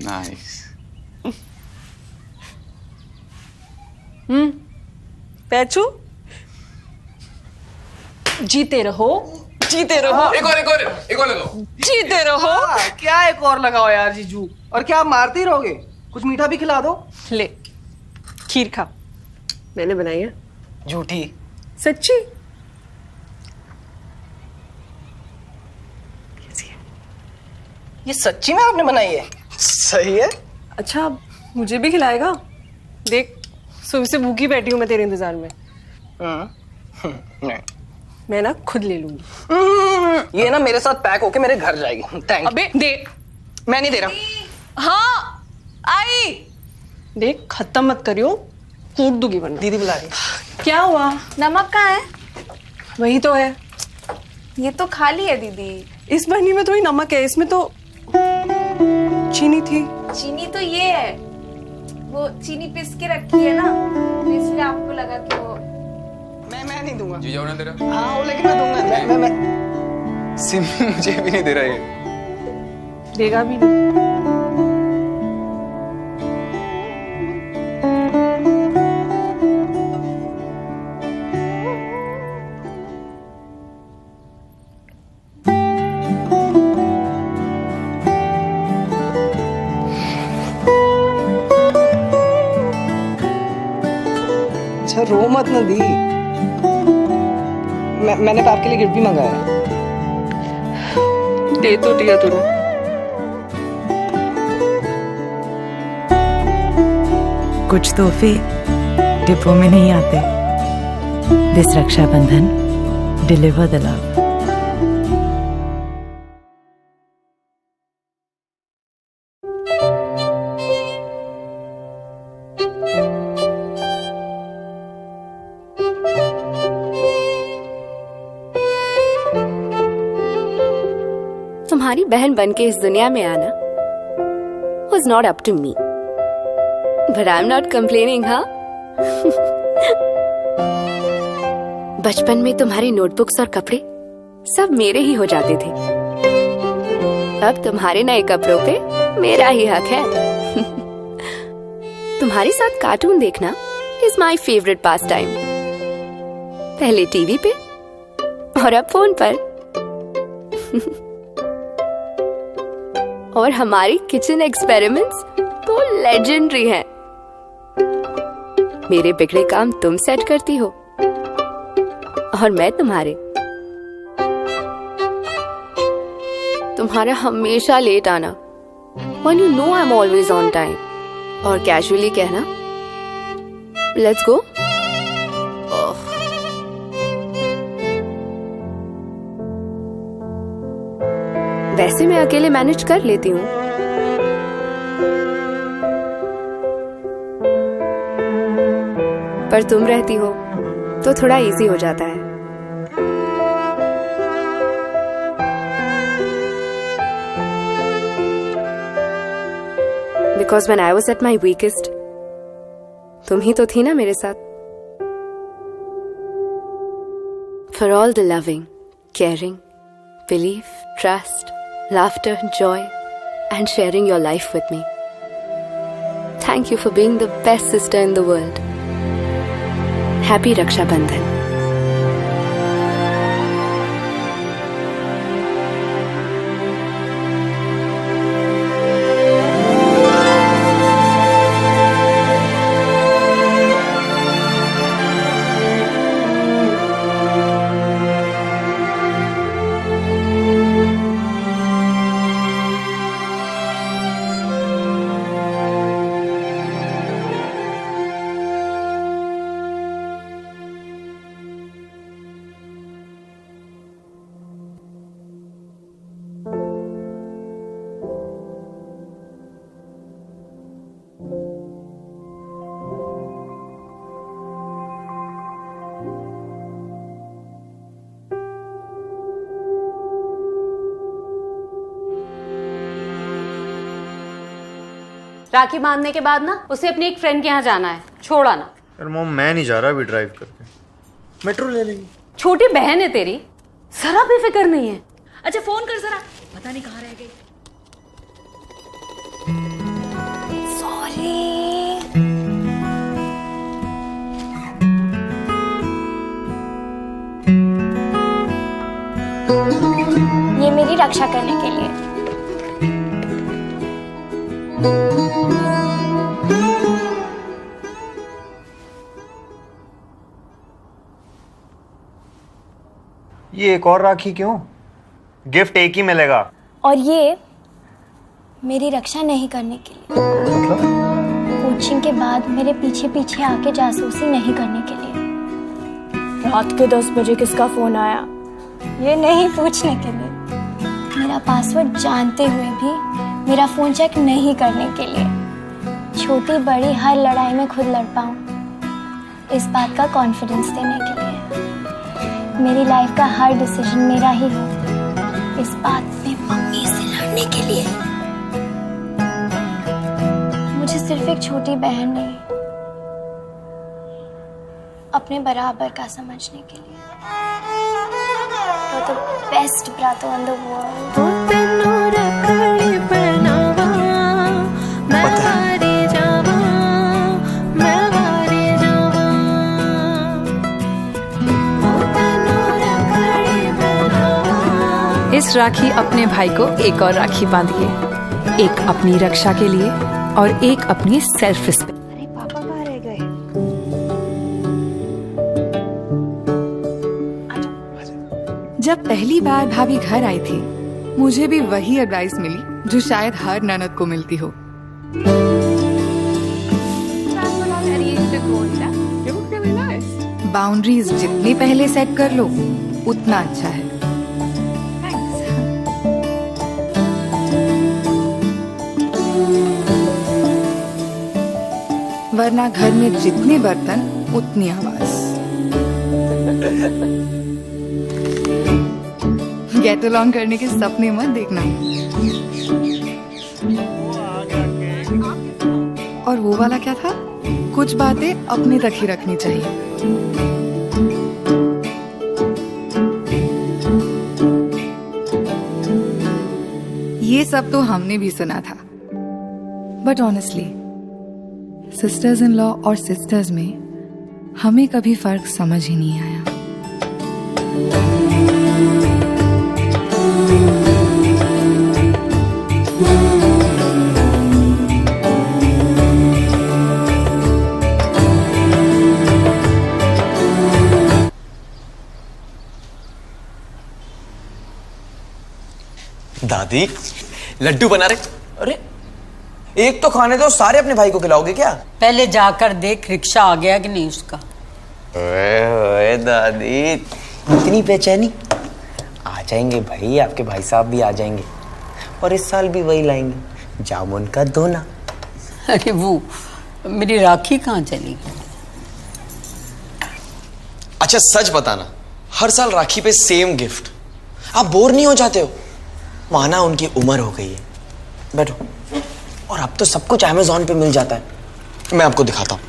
Nice. पैचू, जीते रहो, जीते रहो। एक और लगाओ। जीते रहो। क्या एक और लगाओ यार जीजू, और क्या आप मारते ही रहोगे? कुछ मीठा भी खिला दो। ले, खीर खा, मैंने बनाई है। झूठी। सच्ची? ये सच्ची में आपने बनाई है? सही है। अच्छा, मुझे भी खिलाएगा? देख, सुबह से भूखी बैठी हूँ मैं तेरे इंतजार में। नहीं। मैं ना खुद ले लूंगी। ये ना मेरे साथ पैक होके मेरे घर जाएगी। थैंक। अबे दे। मैं नहीं दे रहा। हाँ आई। देख, खत्म मत करियो, कूट दूंगी वरना। दीदी बुला रही। क्या हुआ? नमक कहाँ है? वही तो है। ये तो खाली है दीदी। इस बर्नी में थोड़ी नमक है, इसमें तो चीनी थी। चीनी तो ये है, वो चीनी पिस के रखी है ना, तो इसलिए आपको लगा कि वो। मैं नहीं दूंगा। जी जाओ ना तेरा। हाँ, लेकिन मैं दूंगा। मैं सिमी मुझे भी नहीं दे रहा है। देगा भी नहीं। अच्छा, रो मत ना दी। मैंने तो आपके लिए गिफ्ट भी मंगाया। दे तो दिया तूने। कुछ तोहफे डिब्बों में नहीं आते। This Rakshabandhan, deliver the love. तुम्हारी बहन बनके इस दुनिया में आना was not up to me, but I'm not complaining, हाँ? बचपन में तुम्हारी नोटबुक्स और कपड़े सब मेरे ही हो जाते थे। अब तुम्हारे नए कपड़ों पे मेरा ही हक है। तुम्हारे साथ कार्टून देखना is my favorite pastime. पहले टीवी पे और अब फोन पर। और हमारी किचन एक्सपेरिमेंट्स तो लेजेंडरी हैं। मेरे बिगड़े काम तुम सेट करती हो और मैं तुम्हारे। तुम्हारा हमेशा लेट आना, when you know I'm always on time, और कैजुअली कहना लेट्स गो। वैसे मैं अकेले मैनेज कर लेती हूँ, पर तुम रहती हो तो थोड़ा इजी हो जाता है। Because when I was at my weakest, तुम ही तो थी ना मेरे साथ। For all the loving, caring, belief, trust, laughter, joy, and sharing your life with me. Thank you for being the best sister in the world. Happy Raksha Bandhan. राखी बांधने के बाद ना उसे अपनी एक फ्रेंड के यहाँ जाना है, छोड़ आना। यार मॉम, मैं नहीं जा रहा अभी ड्राइव करके, मेट्रो ले लेंगे। छोटी बहन है तेरी, जरा भी फिक्र नहीं है। अच्छा फोन कर जरा, पता नहीं कहाँ रह गई। रक्षा करने के लिए। ये एक और राखी क्यों? गिफ्ट एक ही मिलेगा। और ये मेरी रक्षा नहीं करने के लिए, मतलब? कोचिंग के बाद मेरे पीछे पीछे आके जासूसी नहीं करने के लिए। रात के 10 बजे किसका फोन आया ये नहीं पूछने के लिए। मेरा पासवर्ड जानते हुए भी मेरा फोन चेक नहीं करने के लिए। छोटी बड़ी हर लड़ाई में खुद लड़ पाऊं, इस बात का कॉन्फिडेंस देने के लिए। मेरी लाइफ का हर डिसीजन मेरा ही हो, इस बात में मम्मी से लड़ने के लिए। मुझे सिर्फ एक छोटी बहन नहीं, अपने बराबर का समझने के लिए। You're the best brother in the world. इस राखी अपने भाई को एक और राखी बांधिए, एक अपनी रक्षा के लिए और एक अपनी सेल्फ रिस्पेक्ट। अरे पापा कहाँ रह गए? जब पहली बार भाभी घर आई थी, मुझे भी वही एडवाइस मिली जो शायद हर ननद को मिलती हो। बाउंड्रीज जितनी पहले सेट कर लो उतना अच्छा है। वरना घर में जितने बर्तन उतनी आवाज। गेट अलोंग करने के सपने मत देखना। और वो वाला क्या था? कुछ बातें अपने तक ही रखनी चाहिए। ये सब तो हमने भी सुना था, but honestly sisters in law और सिस्टर्स में हमें कभी फर्क समझ ही नहीं आया। दादी लड्डू बना रहे। अरे एक तो खाने दो, सारे अपने भाई को खिलाओगे क्या? पहले जाकर देख रिक्शा आ गया कि नहीं उसका। ओए दादी इतनी बेचैनी। आ जाएंगे भाई, आपके भाई साहब भी आ जाएंगे और इस साल भी वही लाएंगे, जामुन का दोना। अरे वो मेरी राखी कहाँ चली? अच्छा सच बताना, हर साल राखी पे सेम गिफ्ट, आप बोर नहीं हो जाते हो? माना उनकी उम्र हो गई है, बैठो। और अब तो सब कुछ अमेज़न पे मिल जाता है। मैं आपको दिखाता हूं।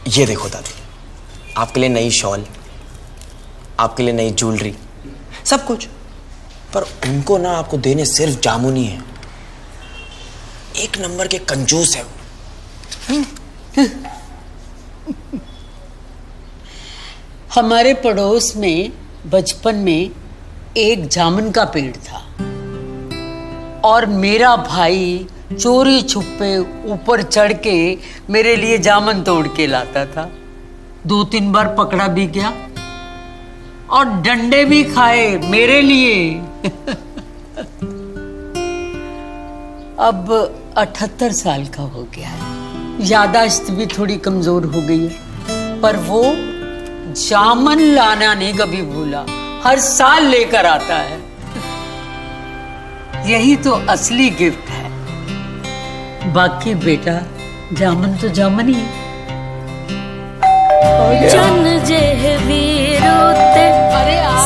ये देखो दादी, आपके लिए नई शॉल, आपके लिए नई ज्वेलरी, सब कुछ। पर उनको ना आपको देने सिर्फ जामुन ही है। एक नंबर के कंजूस है वो। हमारे पड़ोस में बचपन में एक जामुन का पेड़ था और मेरा भाई चोरी छुपे ऊपर चढ़ के मेरे लिए जामुन तोड़ के लाता था। 2-3 बार पकड़ा भी गया और डंडे भी खाए मेरे लिए। अब 78 साल का हो गया है, यादाश्त भी थोड़ी कमजोर हो गई है, पर वो जामुन लाना नहीं कभी भूला, हर साल लेकर आता है। यही तो असली गिफ्ट है। बाकी बेटा जामुन तो जामुन ही। चन जे वीरो ते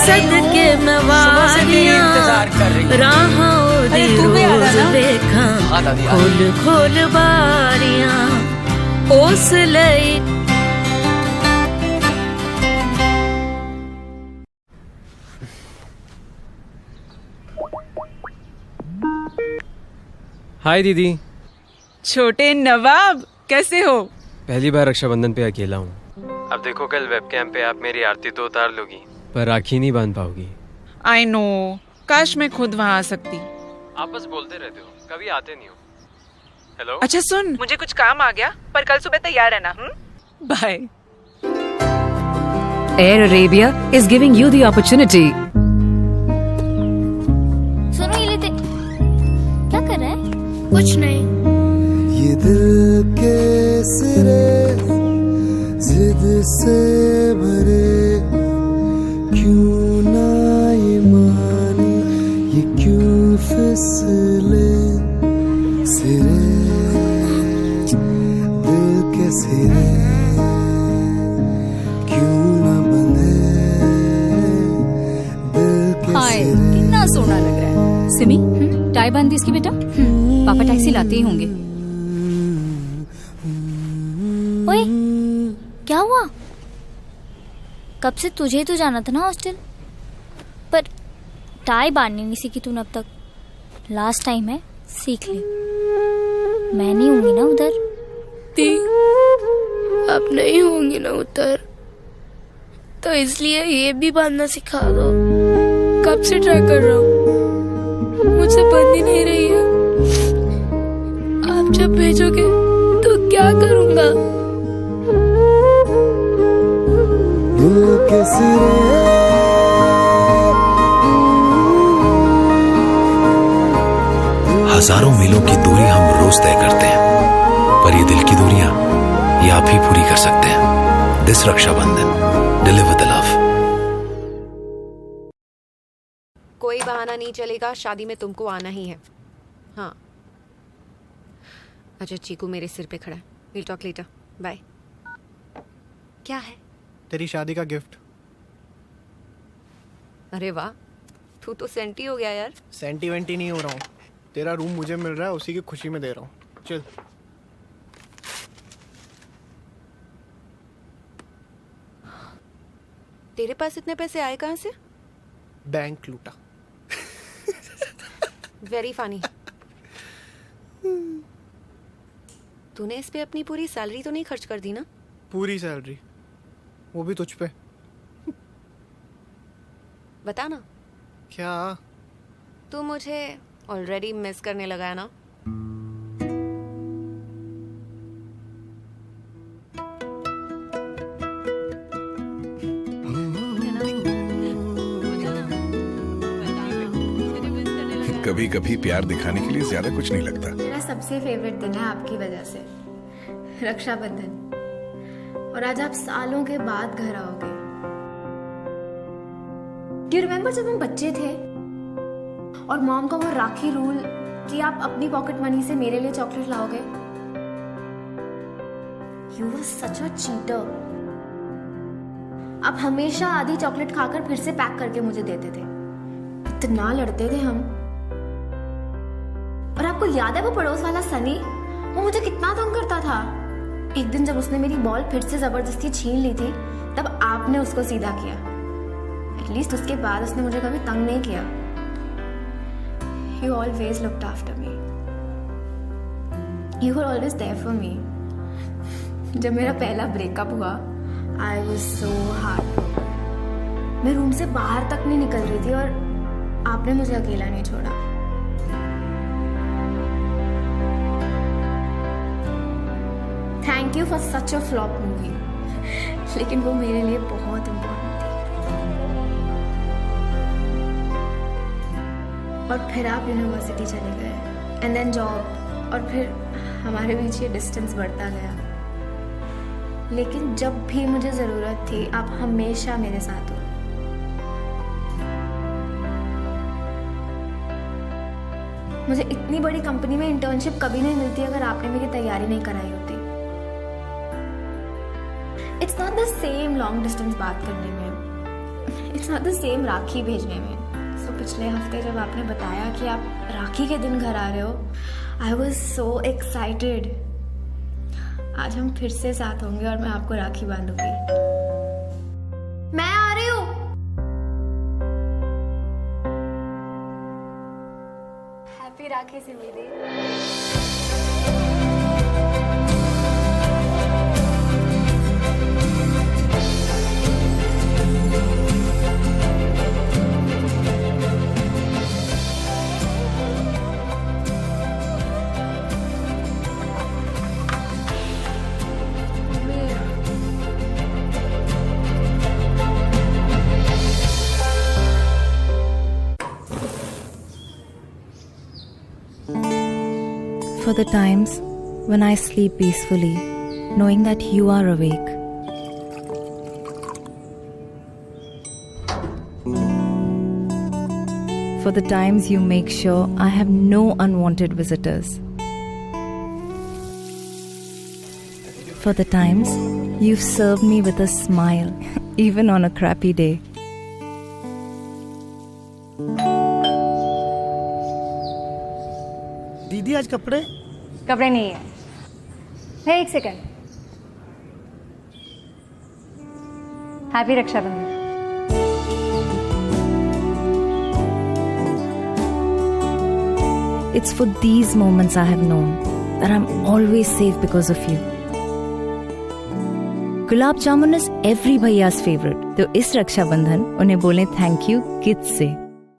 सदके मवारियां राहों दी रोज देखा खोल खोल बारियां उस लई। हाय दीदी। छोटे नवाब कैसे हो? पहली बार रक्षाबंधन पे अकेला हूँ। अब देखो कल वेबकैम पे आप मेरी आरती तो उतार लोगी, पर राखी नहीं बांध पाओगी। आई नो, काश मैं खुद वहाँ आ सकती। आप बस बोलते रहते हो, कभी आते नहीं हो। हेलो। अच्छा सुन, मुझे कुछ काम आ गया, पर कल सुबह तैयार रहना। Bye. Air Arabia is giving you the opportunity. सुनो ये लेते क्या कर रहा है? कुछ नहीं। ये दिल के सिरे जिद से भरे, क्यों ना ये माने, ये क्यों फिसले सिरे, दिल के सिरे क्यों ना बंधे, दिल के सिरे। कितना सोना लग रहा है। सिमी, टाई बांध दी इसकी बेटा। पापा टैक्सी लाते ही होंगे। ओए, क्या हुआ? कब से तुझे ही तो जाना था ना हॉस्टल, पर टाई बांधनी नहीं सीखी तूने अब तक। लास्ट टाइम है, सीख ले। मैं नहीं होंगी ना उधर। दी, आप नहीं होंगी ना उधर, तो इसलिए ये भी बांधना सिखा दो। कब से ट्राई कर रहा हूँ, मुझसे बंद ही नहीं रही है। आप जब भेजोगे तो क्या करूँगा? दिल के सिरे हजारों मीलों की दूरी हम रोज तय करते हैं, पर ये दिल की दूरियां ये आप ही पूरी कर सकते हैं। This Rakshabandhan, deliver the love. कोई बहाना नहीं चलेगा, शादी में तुमको आना ही है। हाँ। अच्छा, चीकू मेरे सिर पे खड़ा है। Will talk later, bye. क्या है? तेरी शादी का गिफ्ट। अरे वाह, तू तो सेंटी हो गया यार। सेंटी वेंटी नहीं हो रहा हूँ, तेरा रूम मुझे मिल रहा है, उसी की खुशी में दे रहा हूँ। चल। तेरे पास इतने पैसे आए कहाँ से? बैंक लूटा। Very funny. तूने इस पे अपनी पूरी सैलरी तो नहीं खर्च कर दी ना? पूरी सैलरी, वो भी तुझ पे। बता ना। क्या? तू मुझे ऑलरेडी मिस करने लगा है ना? कभी कभी प्यार दिखाने के लिए ज्यादा कुछ नहीं लगता। मेरा सबसे फेवरेट दिन है आपकी वजह से, रक्षाबंधन। और आज आप सालों के बाद घर आओगे। डू यू रिमेम्बर जब हम बच्चे थे और मॉम का वो राखी रूल कि आप अपनी पॉकेट मनी से मेरे लिए चॉकलेट लाओगे? You were such a cheater. आप हमेशा आधी चॉकलेट खाकर फिर से पैक करके मुझे देते थे। इतना लड़ते थे हम। और आपको याद है वो पड़ोस वाला सनी, वो मुझे कितना तंग करता था। एक दिन जब उसने मेरी बॉल फिर से जबरदस्ती छीन ली थी, तब आपने उसको सीधा किया। एटलीस्ट उसके बाद उसने मुझे कभी तंग नहीं किया। You always looked after me. You were always there for me. जब मेरा पहला ब्रेकअप हुआ, I was so heartbroken. मैं रूम से बाहर तक नहीं निकल रही थी और आपने मुझे अकेला नहीं छोड़ा। Thank you for such a flop movie. लेकिन वो मेरे लिए बहुत इम्पोर्टेंट थी। और फिर आप यूनिवर्सिटी चले गए, एंड देन जॉब, और फिर हमारे बीच ये डिस्टेंस बढ़ता गया। लेकिन जब भी मुझे ज़रूरत थी, आप हमेशा मेरे साथ हो। मुझे इतनी बड़ी कंपनी में इंटर्नशिप कभी नहीं मिलती अगर आपने मेरी तैयारी नहीं कराई होती। It's not the same long distance बात करने में, इट्स नॉट द सेम राखी भेजने में। सो पिछले हफ्ते जब आपने बताया कि आप राखी के दिन घर आ रहे हो, आई वॉज सो एक्साइटेड। आज हम फिर से साथ होंगे और मैं आपको राखी बांधूंगी। मैं आ रही हूँ। हैप्पी राखी से मेरी। For the times when I sleep peacefully, knowing that you are awake. For the times you make sure I have no unwanted visitors. For the times you've served me with a smile, even on a crappy day. दीदी आज कपड़े कपड़े नहीं है। है एक second. Happy Rakshabandhan. It's for these moments I have known that I'm always safe because of you. Gulab jamun is every भैया's favorite. तो इस रक्षाबंधन उन्हें बोलें थैंक यू किड्स से।